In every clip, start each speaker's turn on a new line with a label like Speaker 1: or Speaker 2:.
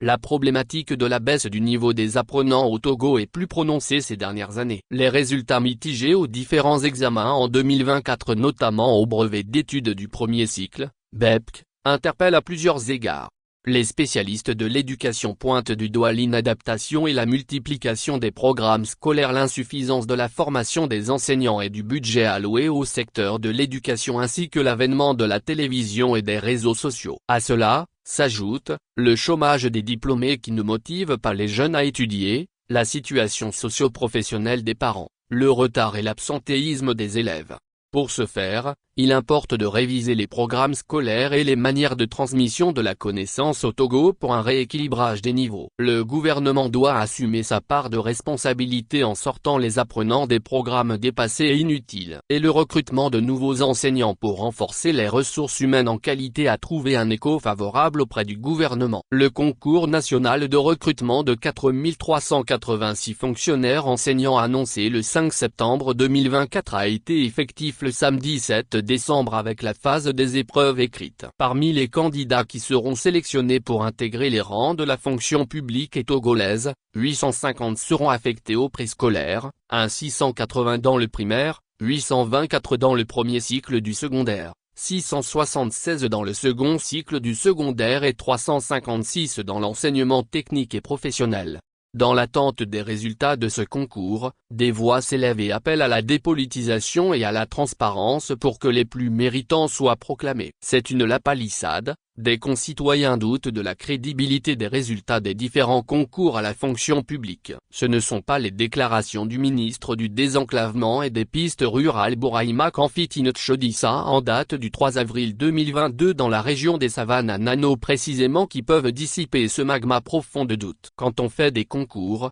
Speaker 1: La problématique de la baisse du niveau des apprenants au Togo est plus prononcée ces dernières années. Les résultats mitigés aux différents examens en 2024, notamment au brevet d'études du premier cycle, BEPC, interpellent à plusieurs égards. Les spécialistes de l'éducation pointent du doigt l'inadaptation et la multiplication des programmes scolaires, l'insuffisance de la formation des enseignants et du budget alloué au secteur de l'éducation ainsi que l'avènement de la télévision et des réseaux sociaux. À cela, s'ajoute, le chômage des diplômés qui ne motive pas les jeunes à étudier, la situation socio-professionnelle des parents, le retard et l'absentéisme des élèves. Pour ce faire, il importe de réviser les programmes scolaires et les manières de transmission de la connaissance au Togo pour un rééquilibrage des niveaux. Le gouvernement doit assumer sa part de responsabilité en sortant les apprenants des programmes dépassés et inutiles. Et le recrutement de nouveaux enseignants pour renforcer les ressources humaines en qualité a trouvé un écho favorable auprès du gouvernement. Le concours national de recrutement de 4386 fonctionnaires enseignants annoncé le 5 septembre 2024 a été effectif le samedi 7 décembre avec la phase des épreuves écrites. Parmi les candidats qui seront sélectionnés pour intégrer les rangs de la fonction publique et togolaise, 850 seront affectés au préscolaire, 680 dans le primaire, 824 dans le premier cycle du secondaire, 676 dans le second cycle du secondaire et 356 dans l'enseignement technique et professionnel. Dans l'attente des résultats de ce concours, des voix s'élèvent et appellent à la dépolitisation et à la transparence pour que les plus méritants soient proclamés. C'est une lapalissade, des concitoyens doutent de la crédibilité des résultats des différents concours à la fonction publique. Ce ne sont pas les déclarations du ministre du Désenclavement et des Pistes Rurales Bourahima Kamfitine Tchodissa en date du 3 avril 2022 dans la région des Savanes à Nano précisément qui peuvent dissiper ce magma profond de doute. Quand on fait des concours,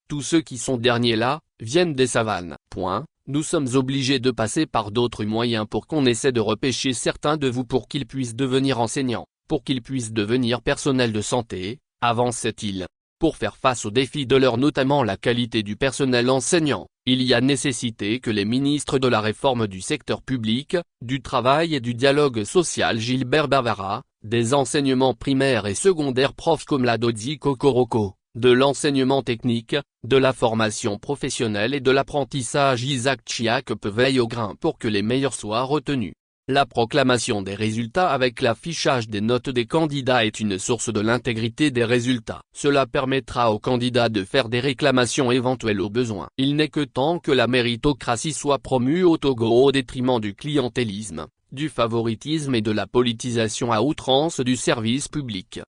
Speaker 1: tous ceux qui sont derniers là, viennent des savanes, nous sommes obligés de passer par d'autres moyens pour qu'on essaie de repêcher certains de vous pour qu'ils puissent devenir enseignants, pour qu'ils puissent devenir personnel de santé, avançait-il. Pour faire face aux défis de l'heure notamment la qualité du personnel enseignant, il y a nécessité que les ministres de la réforme du secteur public, du travail et du dialogue social Gilbert Bavara, des enseignements primaires et secondaires Prof comme Ladodzi Kokoroko, de l'enseignement technique, de la formation professionnelle et de l'apprentissage Isaac Chiak veillent au grain pour que les meilleurs soient retenus. La proclamation des résultats avec l'affichage des notes des candidats est une source de l'intégrité des résultats. Cela permettra aux candidats de faire des réclamations éventuelles au besoin. Il n'est que temps que la méritocratie soit promue au Togo au détriment du clientélisme, du favoritisme et de la politisation à outrance du service public.